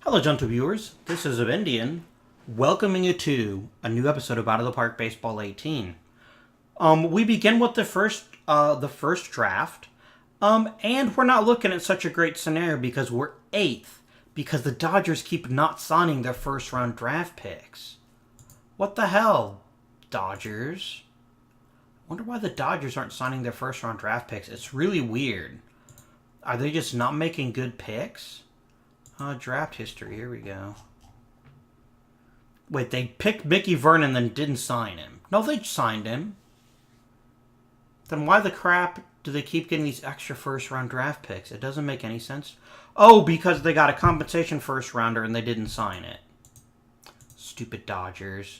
Hello, gentle viewers. This is Indian, welcoming you to a new episode of Out of the Park Baseball 18. We begin with the first draft, and we're not looking at such a great scenario because we're eighth, because the Dodgers keep not signing their first-round draft picks. What the hell, Dodgers? Wonder why the Dodgers aren't signing their first-round draft picks. It's really weird. Are they just not making good picks? Draft history. Here we go. Wait, they picked Mickey Vernon and then didn't sign him. No, they signed him. Then why the crap do they keep getting these extra first-round draft picks? It doesn't make any sense. Oh, because they got a compensation first-rounder and they didn't sign it. Stupid Dodgers.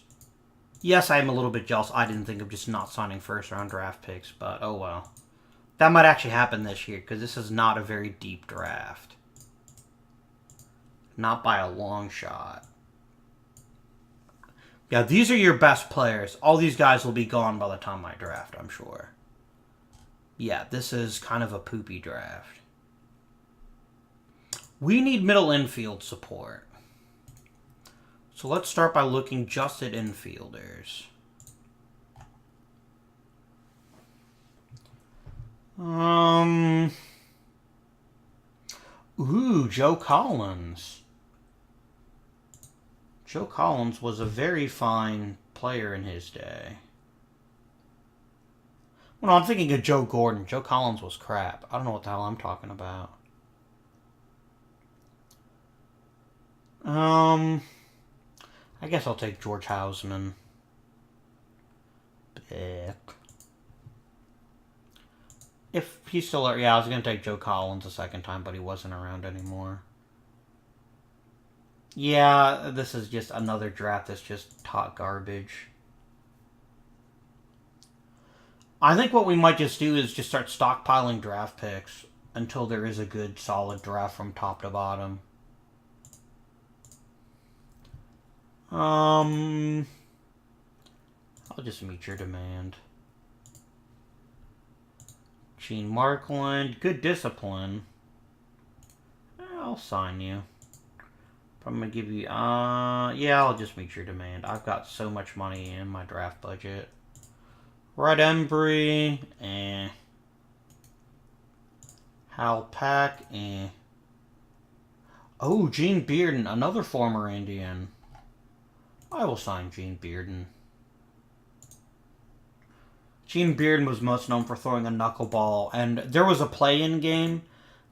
Yes, I am a little bit jealous. I didn't think of just not signing first-round draft picks, but oh well. That might actually happen this year because this is not a very deep draft. Not by a long shot. Yeah, these are your best players. All these guys will be gone by the time I draft, I'm sure. Yeah, this is kind of a poopy draft. We need middle infield support. So let's start by looking just at infielders. Ooh, Joe Collins. Joe Collins was a very fine player in his day. Well, no, I'm thinking of Joe Gordon. Joe Collins was crap. I don't know what the hell I'm talking about. I guess I'll take George Hausman. Pick. If he's still... Yeah, I was going to take Joe Collins a second time, but he wasn't around anymore. Yeah, this is just another draft that's just hot garbage. I think what we might just do is just start stockpiling draft picks until there is a good, solid draft from top to bottom. I'll just meet your demand. Gene Markland, good discipline. I'll sign you. I'm going to give you, yeah, I'll just meet your demand. I've got so much money in my draft budget. Red Embry, Hal Pack, Oh, Gene Bearden, another former Indian. I will sign Gene Bearden. Gene Bearden was most known for throwing a knuckleball, and there was a play-in game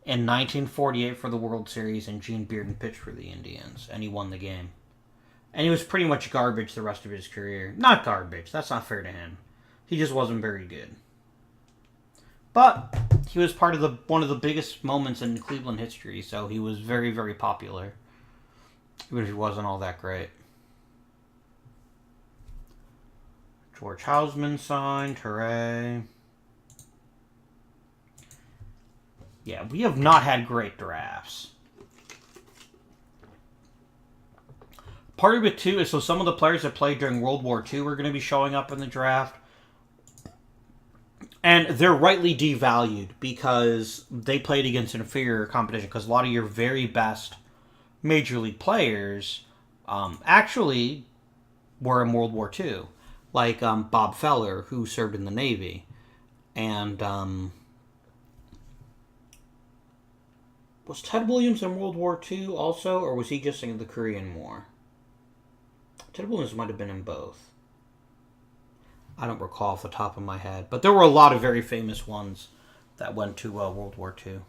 in 1948 for the World Series, and Gene Bearden pitched for the Indians, and he won the game. And he was pretty much garbage the rest of his career. Not garbage, that's not fair to him. He just wasn't very good. But he was part of one of the biggest moments in Cleveland history, so he was very, very popular. Even if he wasn't all that great. George Hausman signed, hooray. Yeah, we have not had great drafts. Part of it, too, is so some of the players that played during World War II are going to be showing up in the draft. And they're rightly devalued because they played against inferior competition. Because a lot of your very best Major League players actually were in World War II. Like Bob Feller, who served in the Navy. And was Ted Williams in World War II also, or was he just in the Korean War? Ted Williams might have been in both. I don't recall off the top of my head. But there were a lot of very famous ones that went to World War II.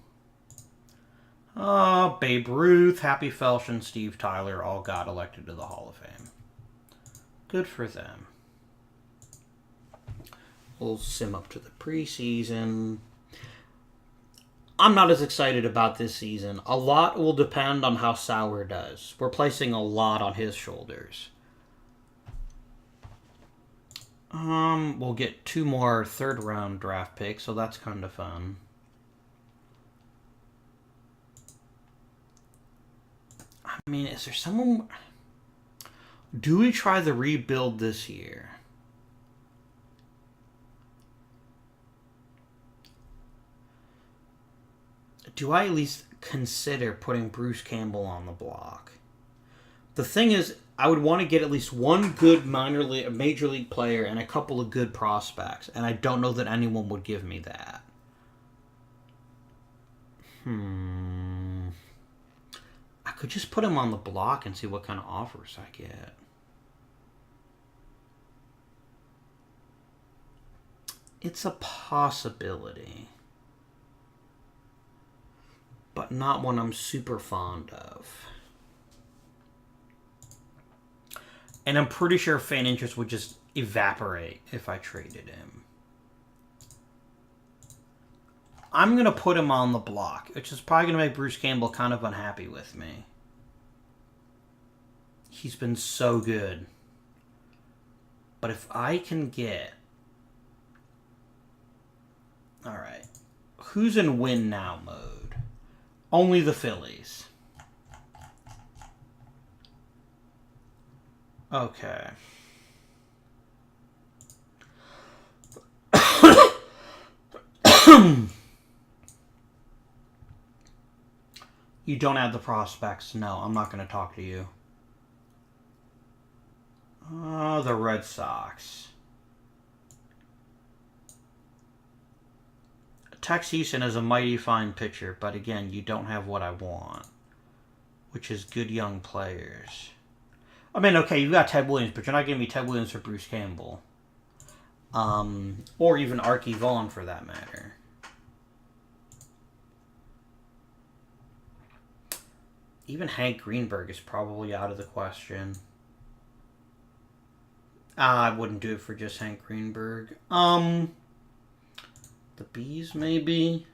Babe Ruth, Happy Felsch, and Steve Tyler all got elected to the Hall of Fame. Good for them. We'll sim up to the preseason. I'm not as excited about this season. A lot will depend on how Sauer does. We're placing a lot on his shoulders. We'll get 2 more third-round draft picks, so that's kind of fun. I mean, is there someone... Do we try the rebuild this year? Do I at least consider putting Bruce Campbell on the block. The thing is, I would want to get at least one good major league player and a couple of good prospects, and I don't know that anyone would give me that. I could just put him on the block and see what kind of offers I get. It's a possibility, but not one I'm super fond of. And I'm pretty sure fan interest would just evaporate if I traded him. I'm going to put him on the block, which is probably going to make Bruce Campbell kind of unhappy with me. He's been so good. But if I can get... Alright. Who's in win now mode? Only the Phillies. Okay. You don't have the prospects. No, I'm not going to talk to you. Oh, the Red Sox. Tex Eason is a mighty fine pitcher, but again, you don't have what I want, which is good young players. I mean, okay, you got Ted Williams, but you're not giving me Ted Williams for Bruce Campbell. Or even Archie Vaughn, for that matter. Even Hank Greenberg is probably out of the question. I wouldn't do it for just Hank Greenberg. The Bees, maybe?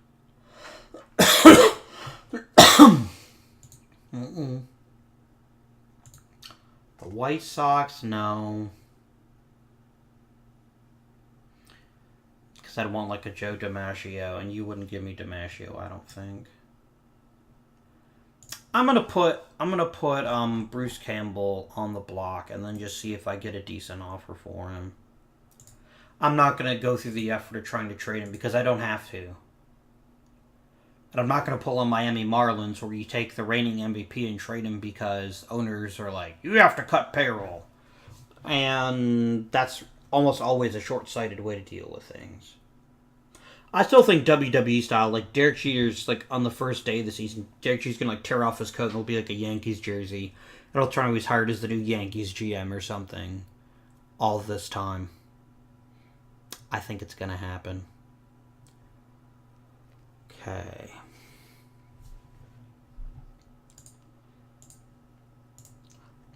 Mm-mm. The White Sox, no. Because I'd want like a Joe DiMaggio, and you wouldn't give me DiMaggio, I don't think. I'm gonna put Bruce Campbell on the block and then just see if I get a decent offer for him. I'm not gonna go through the effort of trying to trade him because I don't have to. And I'm not gonna pull on Miami Marlins where you take the reigning MVP and trade him because owners are like, you have to cut payroll. And that's almost always a short-sighted way to deal with things. I still think WWE style, like Derek Jeter's, like on the first day of the season, Derek Jeter's gonna like tear off his coat and it'll be like a Yankees jersey. It'll turn out he's hired as the new Yankees GM or something. All this time. I think it's gonna happen. Okay.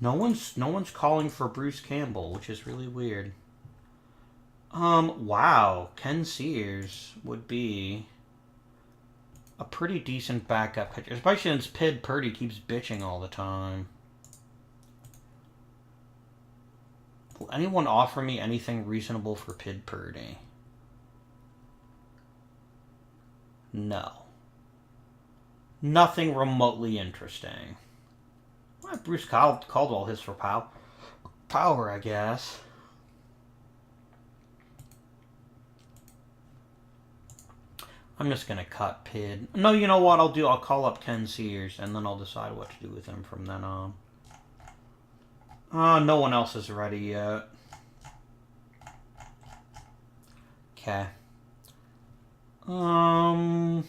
No one's calling for Bruce Campbell, which is really weird. Wow. Ken Sears would be a pretty decent backup pitcher, especially since Pid Purdy keeps bitching all the time. Will anyone offer me anything reasonable for Pid Purdy? No. Nothing remotely interesting. Well, Bruce Caldwell his for power, I guess. I'm just going to cut Pid. No, you know what I'll do? I'll call up Ken Sears, and then I'll decide what to do with him from then on. No one else is ready yet. Okay. I'm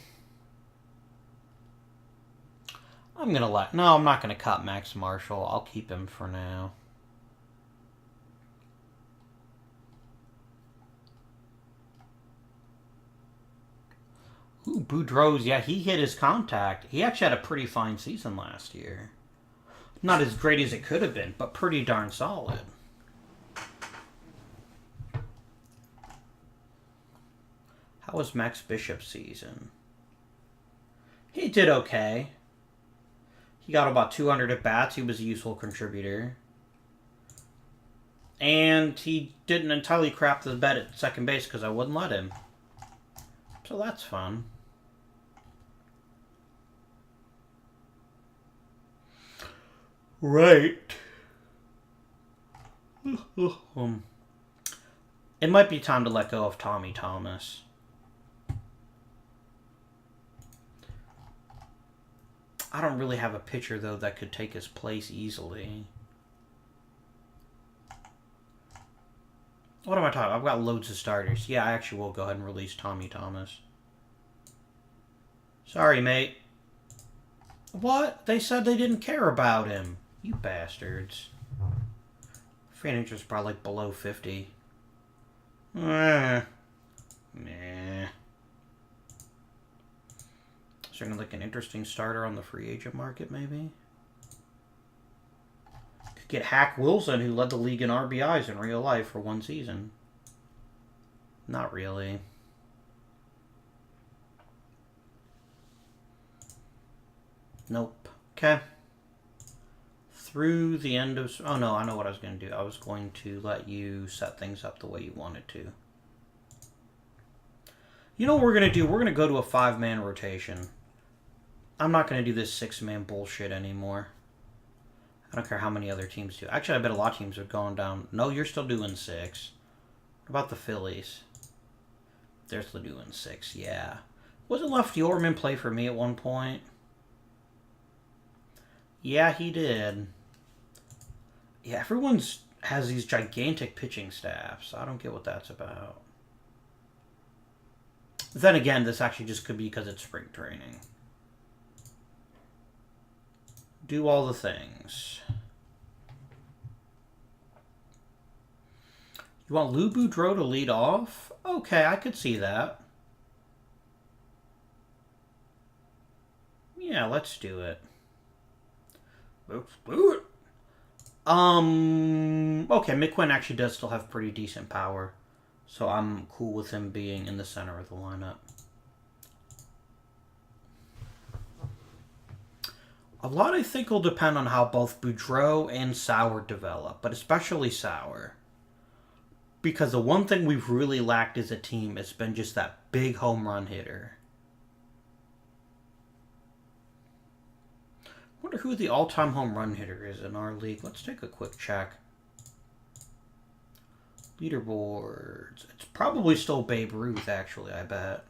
not going to cut Max Marshall. I'll keep him for now. Ooh, Boudreau's, yeah, he hit his contact. He actually had a pretty fine season last year. Not as great as it could have been, but pretty darn solid. How was Max Bishop's season? He did okay. He got about 200 at-bats. He was a useful contributor. And he didn't entirely crap the bed at second base because I wouldn't let him. So that's fun. Right. It might be time to let go of Tommy Thomas. I don't really have a pitcher, though, that could take his place easily. What am I talking about? I've got loads of starters. Yeah, I actually will go ahead and release Tommy Thomas. Sorry, mate. What? They said they didn't care about him. You bastards. Fan interest probably like below 50. Meh. Certainly like an interesting starter on the free agent market, maybe. Could get Hack Wilson, who led the league in RBIs in real life for one season. Not really. Nope. Okay. Through the end of... Oh, no, I know what I was going to do. I was going to let you set things up the way you wanted to. You know what we're going to do? We're going to go to a 5-man rotation. I'm not going to do this 6-man bullshit anymore. I don't care how many other teams do. Actually, I bet a lot of teams have gone down. No, you're still doing 6. What about the Phillies? They're still doing 6, yeah. Wasn't Lefty Orman play for me at one point? Yeah, he did. Yeah, everyone's has these gigantic pitching staffs. I don't get what that's about. Then again, this actually just could be because it's spring training. Do all the things. You want Lou Boudreau to lead off? Okay, I could see that. Yeah, let's do it. Let's do it. Okay, McQuinn actually does still have pretty decent power. So I'm cool with him being in the center of the lineup. A lot, I think, will depend on how both Boudreau and Sauer develop, but especially Sauer. Because the one thing we've really lacked as a team has been just that big home run hitter. I wonder who the all-time home run hitter is in our league. Let's take a quick check. Leaderboards. It's probably still Babe Ruth, actually, I bet.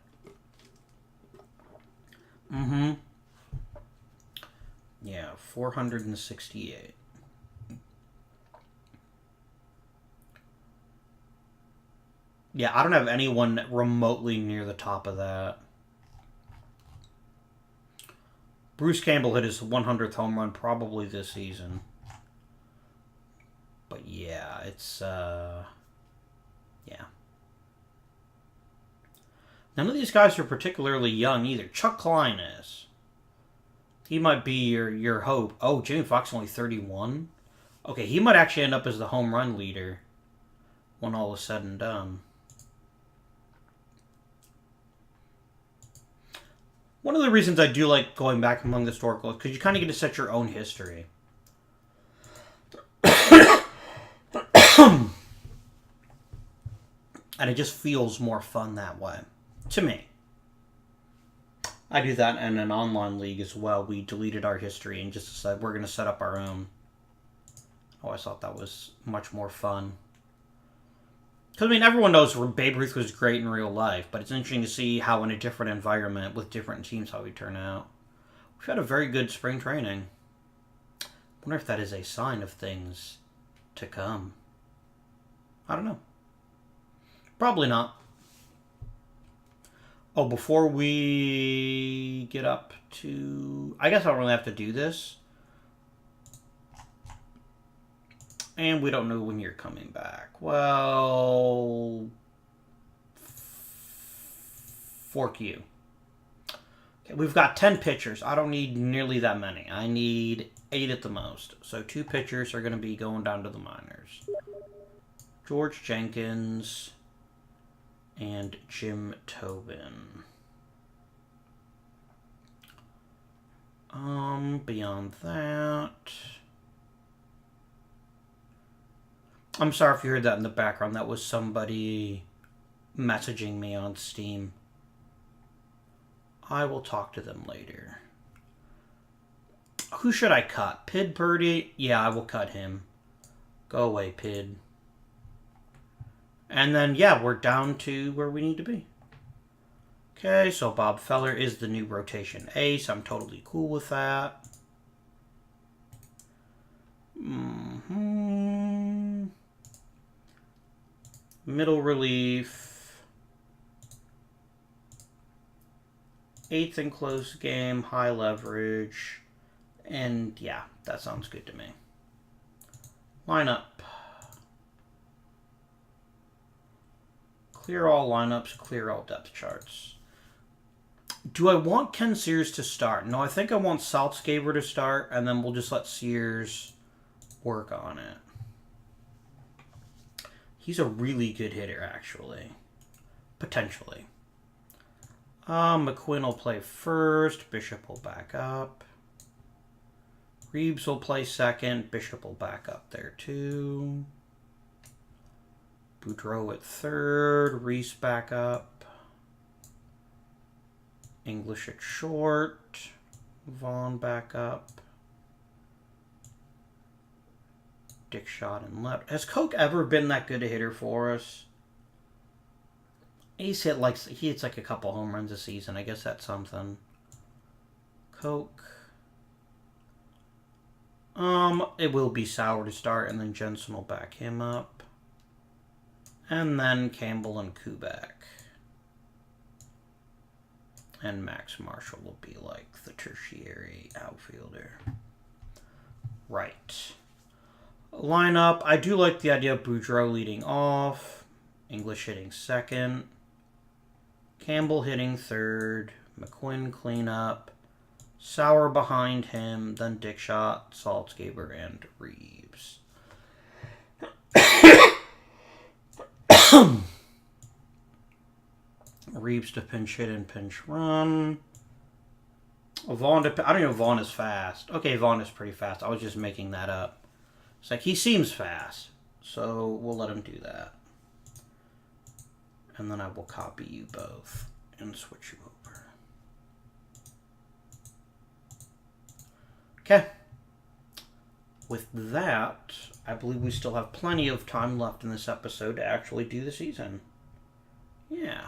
Yeah, 468. Yeah, I don't have anyone remotely near the top of that. Bruce Campbell hit his 100th home run probably this season. But yeah, it's, yeah. None of these guys are particularly young either. Chuck Klein is. He might be your hope. Oh, Jimmy Fox only 31? Okay, he might actually end up as the home run leader when all is said and done. One of the reasons I do like going back among the historical is because you kind of get to set your own history. And it just feels more fun that way. To me. I do that in an online league as well. We deleted our history and just decided we're going to set up our own. Oh, I thought that was much more fun. Because, I mean, everyone knows Babe Ruth was great in real life, but it's interesting to see how in a different environment with different teams how we turn out. We've had a very good spring training. I wonder if that is a sign of things to come. I don't know. Probably not. Oh, before we get up to... I guess I don't really have to do this. And we don't know when you're coming back. Well... Fork you. Okay, we've got 10 pitchers. I don't need nearly that many. I need 8 at the most. So 2 pitchers are going to be going down to the minors. George Jenkins and Jim Tobin. Beyond that... I'm sorry if you heard that in the background. That was somebody messaging me on Steam. I will talk to them later. Who should I cut? Pid Purdy? Yeah, I will cut him. Go away, Pid. And then, yeah, we're down to where we need to be. Okay, so Bob Feller is the new rotation ace. I'm totally cool with that. Middle relief. 8th in close game, high leverage. And yeah, that sounds good to me. Lineup. Clear all lineups, clear all depth charts. Do I want Ken Sears to start? No, I think I want Saltzgaber to start, and then we'll just let Sears work on it. He's a really good hitter, actually. Potentially. McQuinn will play first. Bishop will back up. Reeves will play second. Bishop will back up there, too. Boudreau at third. Reese back up. English at short. Vaughn back up. Dick shot and left. Has Koch ever been that good a hitter for us? He hits like a couple home runs a season. I guess that's something. Koch. It will be Sauer to start, and then Jensen will back him up. And then Campbell and Kubek. And Max Marshall will be like the tertiary outfielder. Right. Lineup. I do like the idea of Boudreau leading off. English hitting second. Campbell hitting third. McQuinn cleanup. Sauer behind him. Then Dickshot, Saltzgaber, and Reeves. Reeves to pinch hit and pinch run. Vaughn to... I don't know if Vaughn is fast. Okay, Vaughn is pretty fast. I was just making that up. It's like, he seems fast. So, we'll let him do that. And then I will copy you both and switch you over. Okay. With that, I believe we still have plenty of time left in this episode to actually do the season. Yeah.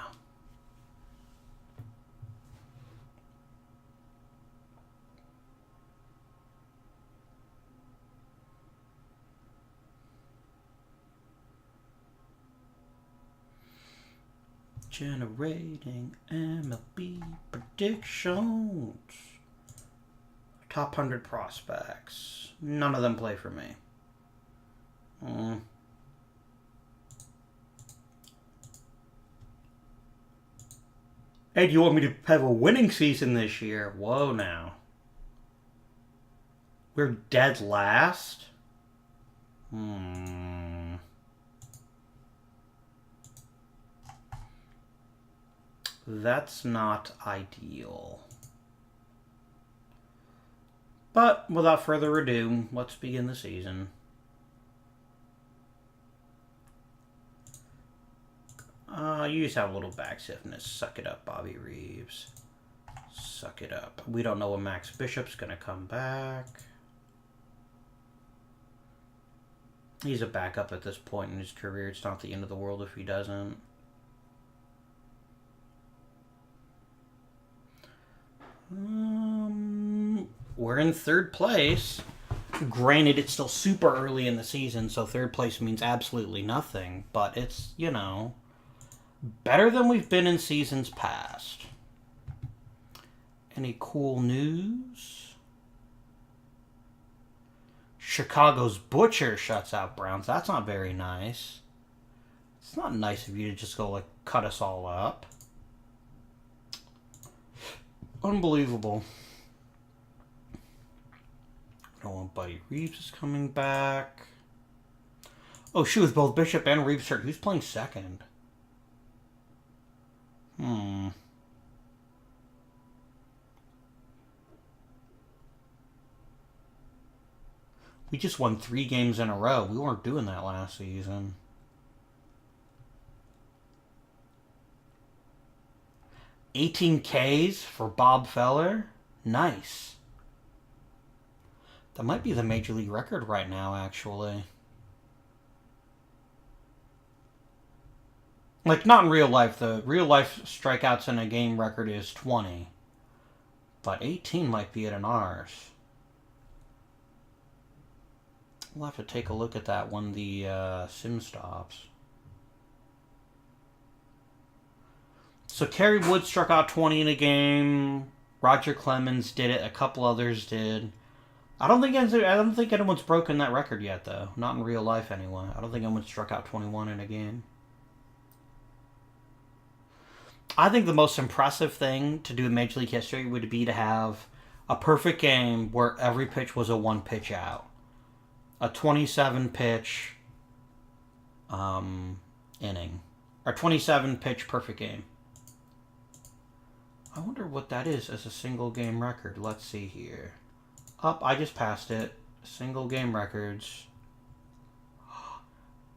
Generating MLB predictions. Top 100 prospects. None of them play for me. Hey, do you want me to have a winning season this year? Whoa, now. We're dead last? That's not ideal. But without further ado, let's begin the season. You just have a little back stiffness. Suck it up, Bobby Reeves. Suck it up. We don't know when Max Bishop's going to come back. He's a backup at this point in his career. It's not the end of the world if he doesn't. We're in third place. Granted, it's still super early in the season, so third place means absolutely nothing. But it's, you know, better than we've been in seasons past. Any cool news? Chicago's Butcher shuts out Browns. That's not very nice. It's not nice of you to just go, like, cut us all up. Unbelievable. Oh, Buddy Reeves is coming back. Oh, shoot, with both Bishop and Reeves hurt. Who's playing second? We just won 3 games in a row. We weren't doing that last season. $18 Ks for Bob Feller. Nice. That might be the Major League record right now, actually. Like, not in real life. The real life strikeouts in a game record is 20. But 18 might be it in ours. We'll have to take a look at that when the sim stops. So Kerry Wood struck out 20 in a game. Roger Clemens did it. A couple others did. I don't think anyone's broken that record yet, though. Not in real life, anyway. I don't think anyone struck out 21 in a game. I think the most impressive thing to do in Major League history would be to have a perfect game where every pitch was a one-pitch out. A 27-pitch inning. Or 27-pitch perfect game. I wonder what that is as a single game record. Let's see here. I just passed it. Single game records.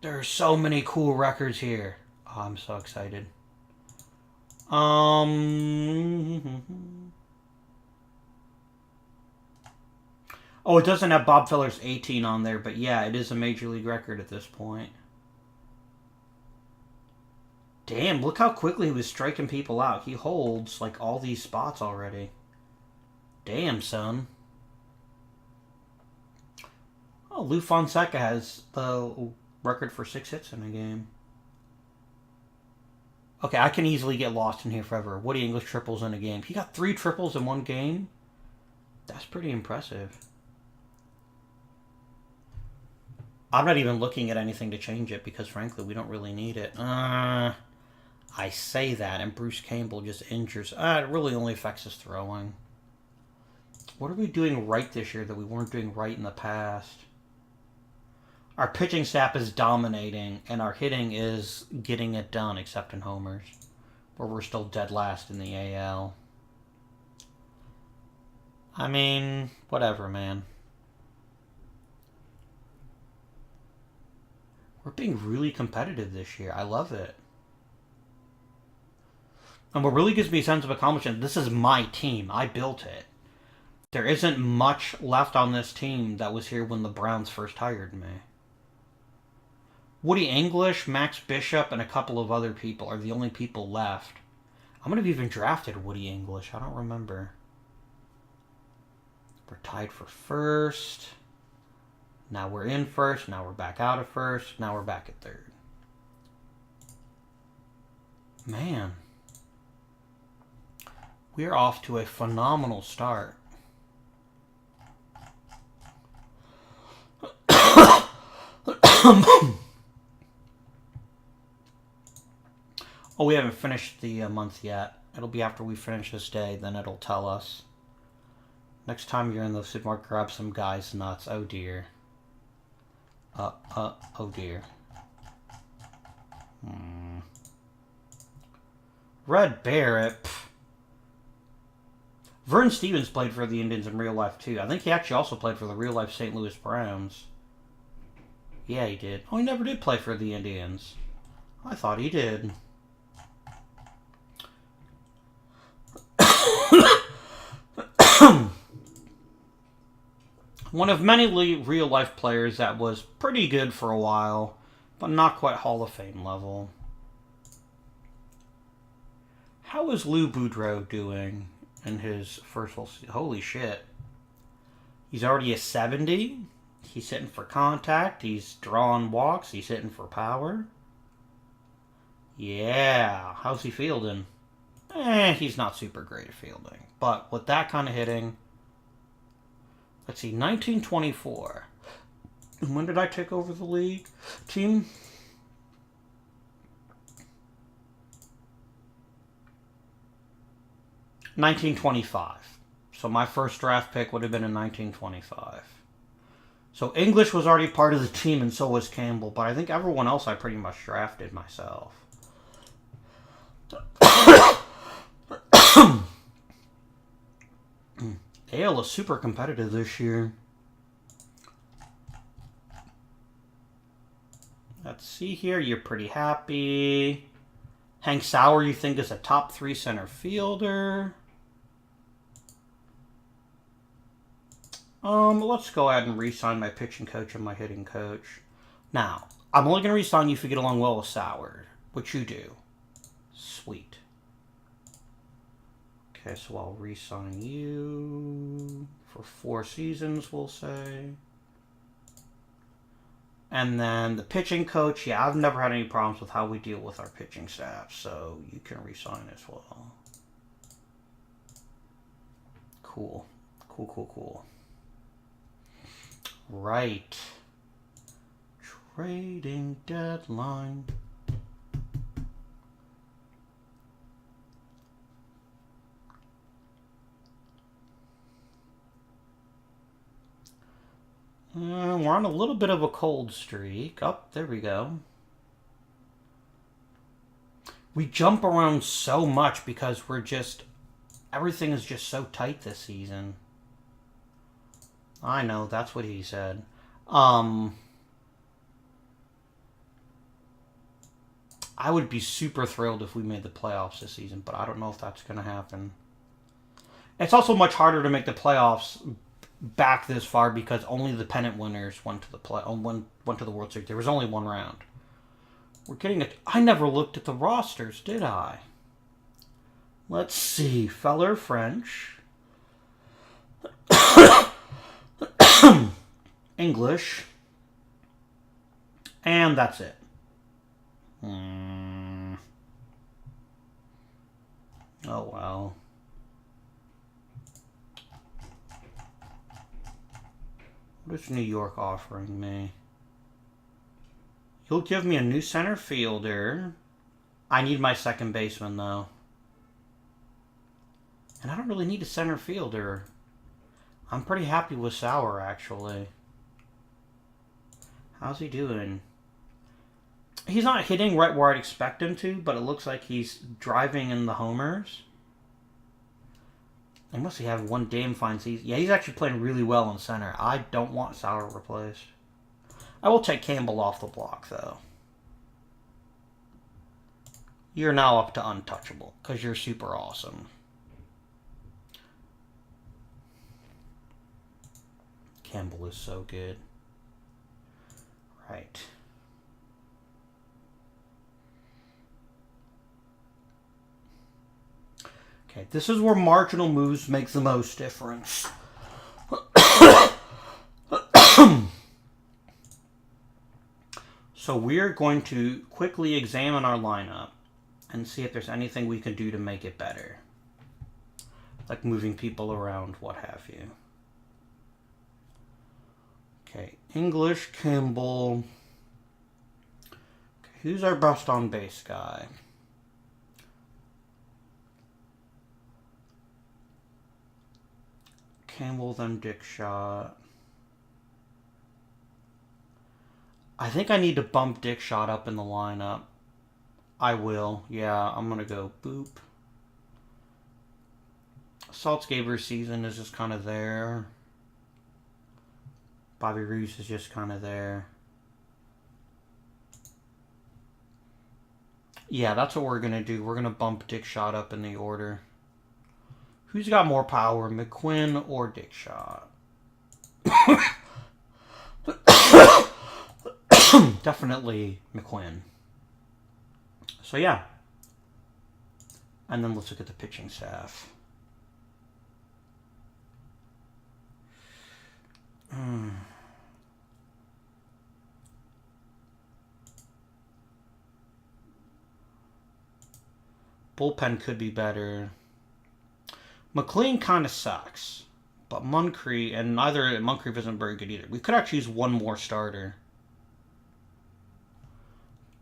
There are so many cool records here. Oh, I'm so excited. Oh, it doesn't have Bob Feller's 18 on there, but yeah, it is a Major League record at this point. Damn, look how quickly he was striking people out. He holds, like, all these spots already. Damn, son. Oh, Lou Fonseca has the record for 6 hits in a game. Okay, I can easily get lost in here forever. Woody English triples in a game. He got 3 triples in one game? That's pretty impressive. I'm not even looking at anything to change it because, frankly, we don't really need it. I say that, and Bruce Campbell just injures. It really only affects his throwing. What are we doing right this year that we weren't doing right in the past? Our pitching staff is dominating, and our hitting is getting it done, except in homers, where we're still dead last in the AL. I mean, whatever, man. We're being really competitive this year. I love it. And what really gives me a sense of accomplishment, this is my team. I built it. There isn't much left on this team that was here when the Browns first hired me. Woody English, Max Bishop, and a couple of other people are the only people left. I might have even drafted Woody English. I don't remember. We're tied for first. Now we're in first. Now we're back out of first. Now we're back at third. Man. We're off to a phenomenal start. Oh, we haven't finished the month yet. It'll be after we finish this day, then it'll tell us. Next time you're in the supermarket, grab some guy's nuts. Oh dear. Oh dear. Red Barrett. Pff. Vern Stevens played for the Indians in real life, too. I think he actually also played for the real life St. Louis Browns. Yeah, he did. Oh, he never did play for the Indians. I thought he did. One of many real-life players that was pretty good for a while, but not quite Hall of Fame level. How is Lou Boudreau doing in his first full season? Holy shit. He's already a 70. He's hitting for contact. He's drawing walks. He's hitting for power. Yeah. How's he fielding? He's not super great at fielding. But with that kind of hitting... Let's see, 1924. When did I take over the league team? $1925. So my first draft pick would have been in 1925. So English was already part of the team, and so was Campbell. But I think everyone else I pretty much drafted myself. AL is super competitive this year. Let's see here. You're pretty happy. Hank Sauer, you think, is a top 3 center fielder. Let's go ahead and re-sign my pitching coach and my hitting coach. Now, I'm only going to re-sign you if you get along well with Sauer, which you do. Sweet. Okay, so I'll re-sign you for 4 seasons, we'll say. And then the pitching coach, yeah, I've never had any problems with how we deal with our pitching staff, so you can re-sign as well. Cool. Cool. Right. Trading deadline. We're on a little bit of a cold streak. Oh, there we go. We jump around so much because everything is just so tight this season. I know, that's what he said. I would be super thrilled if we made the playoffs this season, but I don't know if that's going to happen. It's also much harder to make the playoffs back this far because only the pennant winners went to the World Series. There was only one round. We're getting it. I never looked at the rosters, did I? Let's see. Feller French. English. And that's it. Oh, well. What is New York offering me? You'll give me a new center fielder. I need my second baseman, though. And I don't really need a center fielder. I'm pretty happy with Sauer, actually. How's he doing? He's not hitting right where I'd expect him to, but it looks like he's driving in the homers. They must have one damn fine season. Yeah, he's actually playing really well in center. I don't want Sauer replaced. I will take Campbell off the block, though. You're now up to untouchable, because you're super awesome. Campbell is so good. Right. Okay, this is where marginal moves make the most difference. So we're going to quickly examine our lineup and see if there's anything we can do to make it better. Like moving people around, what have you. Okay, English, Campbell. Okay, who's our best on base guy? Campbell, then Dick Shot. I think I need to bump Dick Shot up in the lineup. I will. Yeah, I'm going to go boop. Saltzgaber's season is just kind of there. Bobby Roos is just kind of there. Yeah, that's what we're going to do. We're going to bump Dick Shot up in the order. Who's got more power, McQuinn or Dick Shot? Definitely McQuinn. So, yeah. And then let's look at the pitching staff. Bullpen could be better. McLean kind of sucks. But Moncrief, and Moncrief isn't very good either. We could actually use one more starter.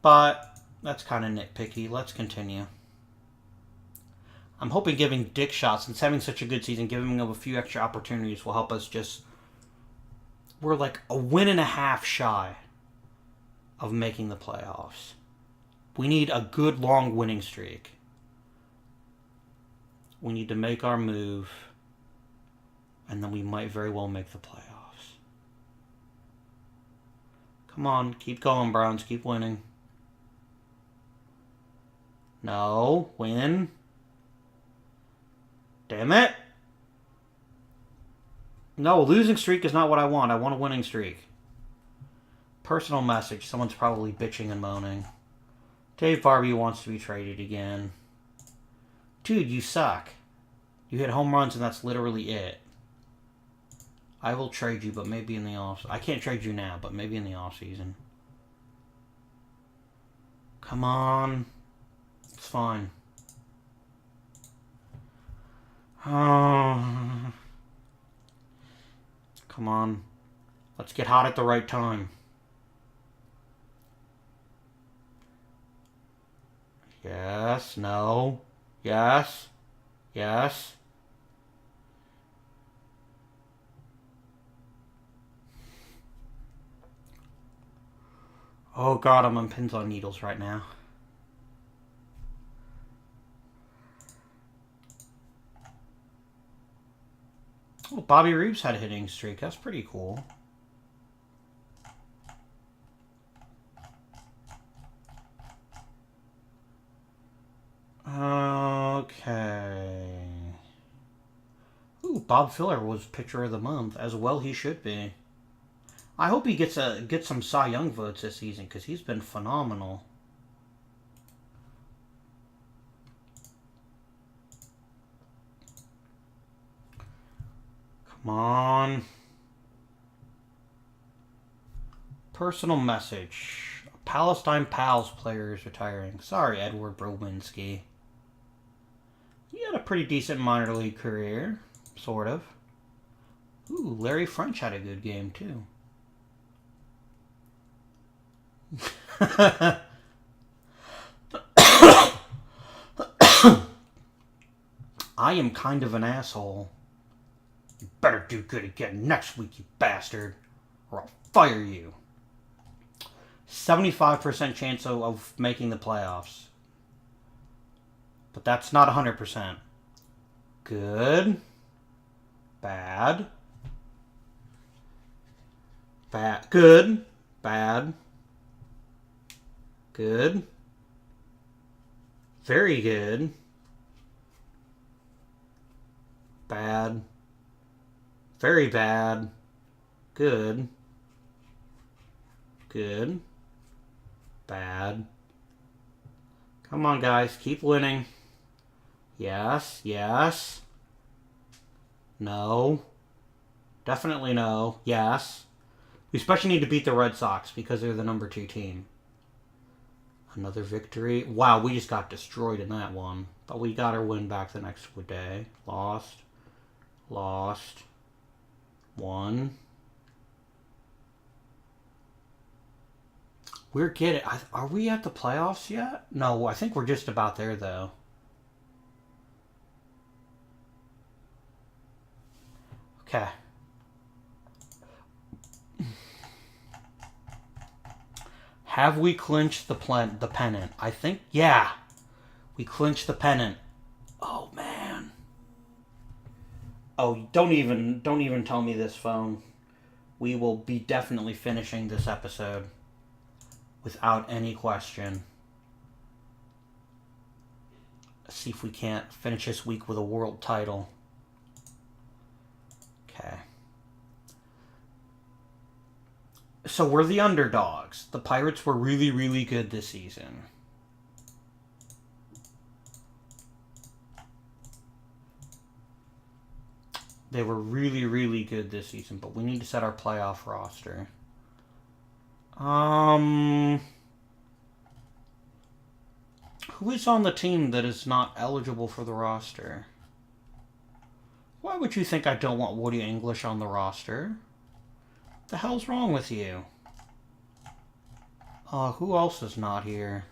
But that's kind of nitpicky. Let's continue. I'm hoping giving Dick Shot, since having such a good season, giving him a few extra opportunities will help us just... We're like a win and a half shy of making the playoffs. We need a good long winning streak. We need to make our move, and then we might very well make the playoffs. Come on, keep going, Browns. Keep winning. No, win. Damn it. No, a losing streak is not what I want. I want a winning streak. Personal message. Someone's probably bitching and moaning. Dave Barbie wants to be traded again. Dude, you suck. You hit home runs and that's literally it. I will trade you, but maybe in the off. I can't trade you now, but maybe in the off season. Come on. It's fine. Oh. Come on. Let's get hot at the right time. Yes. No. Yes. Yes. Oh god, I'm on pins on needles right now. Oh, Bobby Reeves had a hitting streak. That's pretty cool. Okay. Ooh, Bob Filler was Pitcher of the Month. As well he should be. I hope he gets some Cy Young votes this season because he's been phenomenal. Come on. Personal message. A Palestine Pals player is retiring. Sorry, Edward Brobinski. He had a pretty decent minor league career. Sort of. Ooh, Larry French had a good game, too. I am kind of an asshole. You better do good again next week, you bastard, or I'll fire you. 75% chance of making the playoffs. But that's not 100%. Good. Bad. Bad. Good. Bad. Good. Very good. Bad. Very bad. Good. Good. Bad. Come on, guys. Keep winning. Yes. Yes. No. Definitely no. Yes. We especially need to beat the Red Sox because they're the number 2 team. Another victory. Wow, we just got destroyed in that one. But we got our win back the next day. Lost. Lost. Won. We're getting... Are we at the playoffs yet? No, I think we're just about there, though. Okay. Have we clinched the pennant? I think, yeah. We clinched the pennant. Oh, man. Oh, don't even tell me this, phone. We will be definitely finishing this episode. Without any question. Let's see if we can't finish this week with a world title. Okay. So we're the underdogs. The Pirates were really, really good this season. They were really, really good this season, but we need to set our playoff roster. Who is on the team that is not eligible for the roster? Why would you think I don't want Woody English on the roster? The hell's wrong with you? Who else is not here?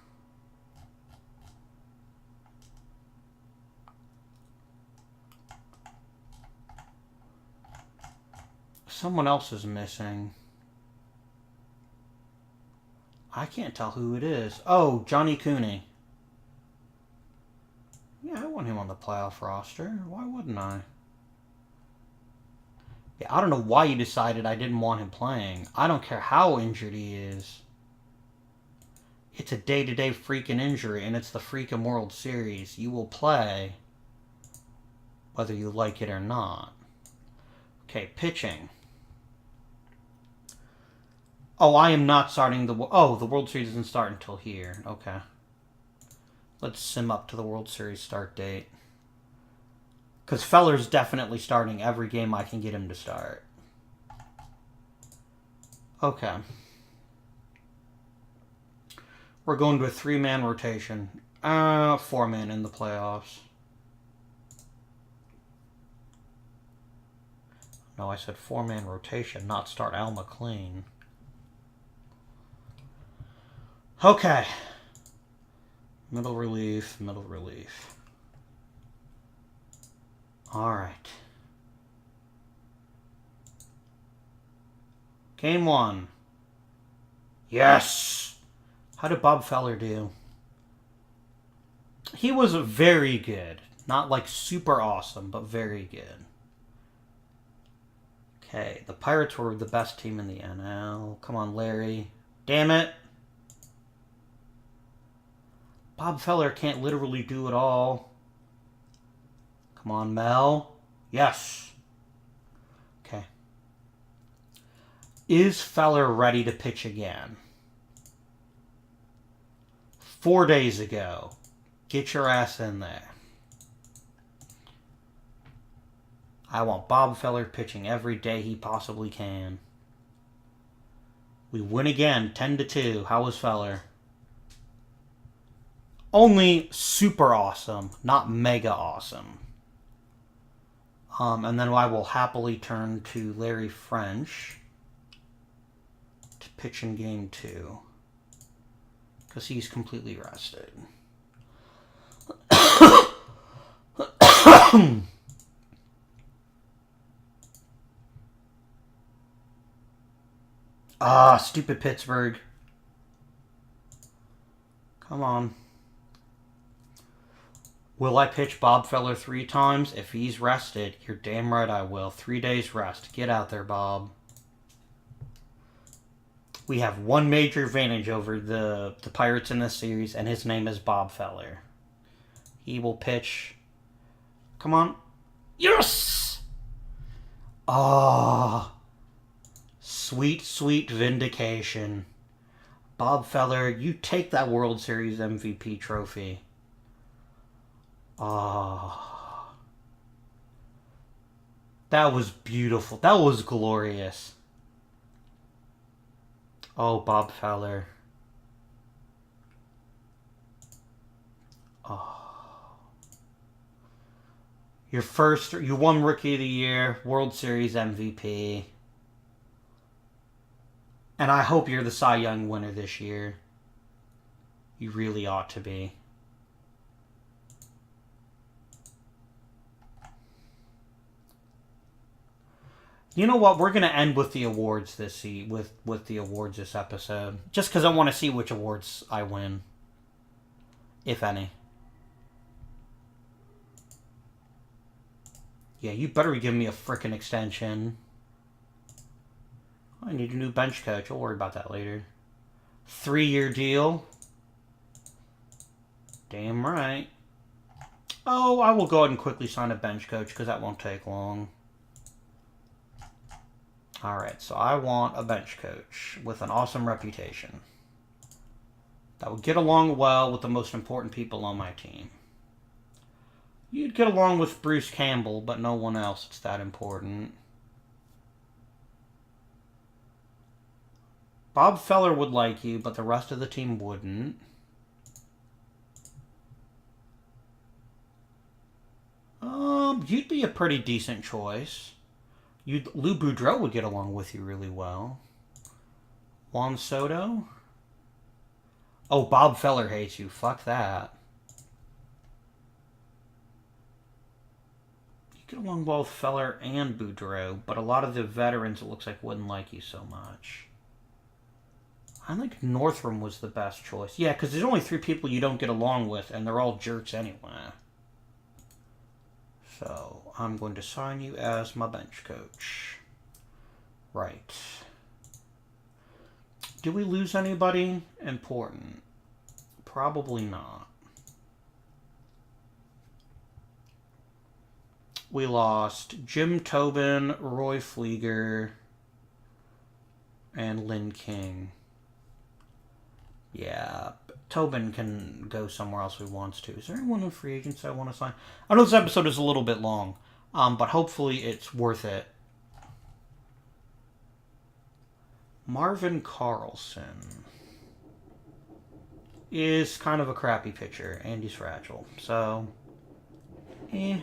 Someone else is missing. I can't tell who it is. Oh, Johnny Cooney. Yeah, I want him on the playoff roster. Why wouldn't I? Yeah, I don't know why you decided I didn't want him playing. I don't care how injured he is. It's a day-to-day freaking injury, and it's the freaking World Series. You will play whether you like it or not. Okay, pitching. Oh, I am not starting the... Oh, the World Series doesn't start until here. Okay. Let's sim up to the World Series start date. Because Feller's definitely starting every game I can get him to start. Okay. We're going to a 3-man rotation. 4-man in the playoffs. No, I said 4-man rotation, not start Al McLean. Okay. Middle relief, middle relief. All right. Game 1. Yes! How did Bob Feller do? He was very good. Not like super awesome, but very good. Okay, the Pirates were the best team in the NL. Come on, Larry. Damn it. Bob Feller can't literally do it all. Come on, Mel. Yes. Okay. Is Feller ready to pitch again? 4 days ago. Get your ass in there. I want Bob Feller pitching every day he possibly can. We win again, 10-2. How was Feller? Only super awesome, not mega awesome. And then I will happily turn to Larry French to pitch in game 2. Because he's completely rested. Stupid Pittsburgh. Come on. Will I pitch Bob Feller 3 times? If he's rested, you're damn right I will. 3 days rest. Get out there, Bob. We have one major advantage over the Pirates in this series, and his name is Bob Feller. He will pitch. Come on. Yes! Ah. Sweet, sweet vindication. Bob Feller, you take that World Series MVP trophy. Ah. That was beautiful. That was glorious. Oh, Bob Feller. Oh. You won Rookie of the Year, World Series MVP. And I hope you're the Cy Young winner this year. You really ought to be. You know what? We're going to end with the awards with the awards this episode. Just because I want to see which awards I win. If any. Yeah, you better give me a frickin' extension. I need a new bench coach. I'll worry about that later. 3-year deal. Damn right. Oh, I will go ahead and quickly sign a bench coach because that won't take long. Alright, so I want a bench coach with an awesome reputation. That would get along well with the most important people on my team. You'd get along with Bruce Campbell, but no one else. It's that important. Bob Feller would like you, but the rest of the team wouldn't. You'd be a pretty decent choice. Lou Boudreau would get along with you really well. Juan Soto? Oh, Bob Feller hates you. Fuck that. You get along well with Feller and Boudreau, but a lot of the veterans, it looks like, wouldn't like you so much. I think Northrum was the best choice. Yeah, because there's only 3 people you don't get along with, and they're all jerks anyway. So, I'm going to sign you as my bench coach. Right. Do we lose anybody important? Probably not. We lost Jim Tobin, Roy Flieger, and Lynn King. Yeah, Tobin can go somewhere else if he wants to. Is there anyone in free agents I want to sign? I know this episode is a little bit long, but hopefully it's worth it. Marvin Carlson is kind of a crappy pitcher, and he's fragile. So, I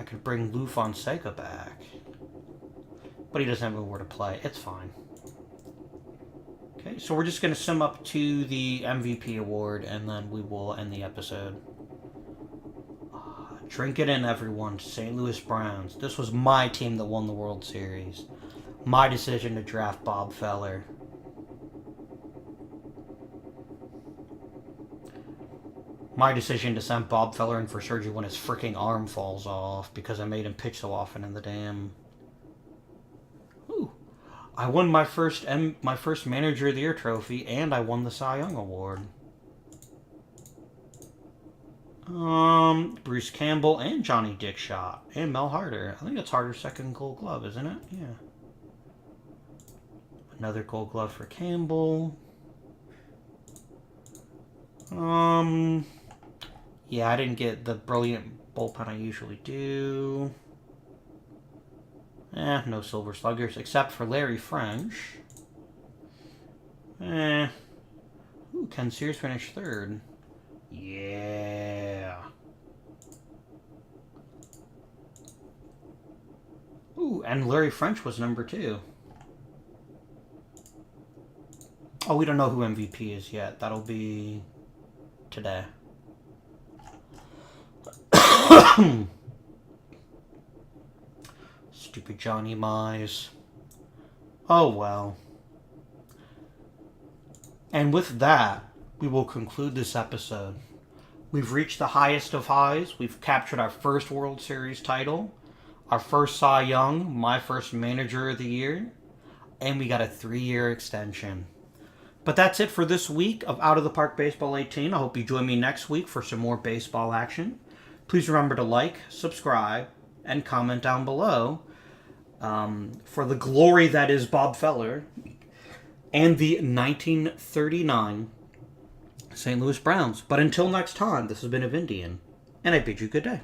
could bring Lou Fonseca back, but he doesn't have anywhere to play. It's fine. Okay, so we're just going to sum up to the MVP award, and then we will end the episode. Drink it in, everyone. St. Louis Browns. This was my team that won the World Series. My decision to draft Bob Feller. My decision to send Bob Feller in for surgery when his freaking arm falls off because I made him pitch so often in the damn... Ooh. I won my first Manager of the Year trophy, and I won the Cy Young Award. Bruce Campbell and Johnny Dickshot and Mel Harder. I think that's Harder's second Gold Glove, isn't it? Yeah. Another Gold Glove for Campbell. Yeah, I didn't get the brilliant bullpen I usually do. No Silver Sluggers except for Larry French. Ooh, Ken Sears finished third. Yeah. Ooh, and Larry French was number 2. Oh, we don't know who MVP is yet. That'll be today. Stupid Johnny Mize. Oh, well. And with that, we will conclude this episode. We've reached the highest of highs. We've captured our first World Series title, our first Cy Young, my first Manager of the Year, and we got a 3-year extension. But that's it for this week of Out of the Park Baseball 18. I hope you join me next week for some more baseball action. Please remember to like, subscribe, and comment down below for the glory that is Bob Feller and the 1939 St. Louis Browns. But until next time, this has been Avindian, and I bid you good day.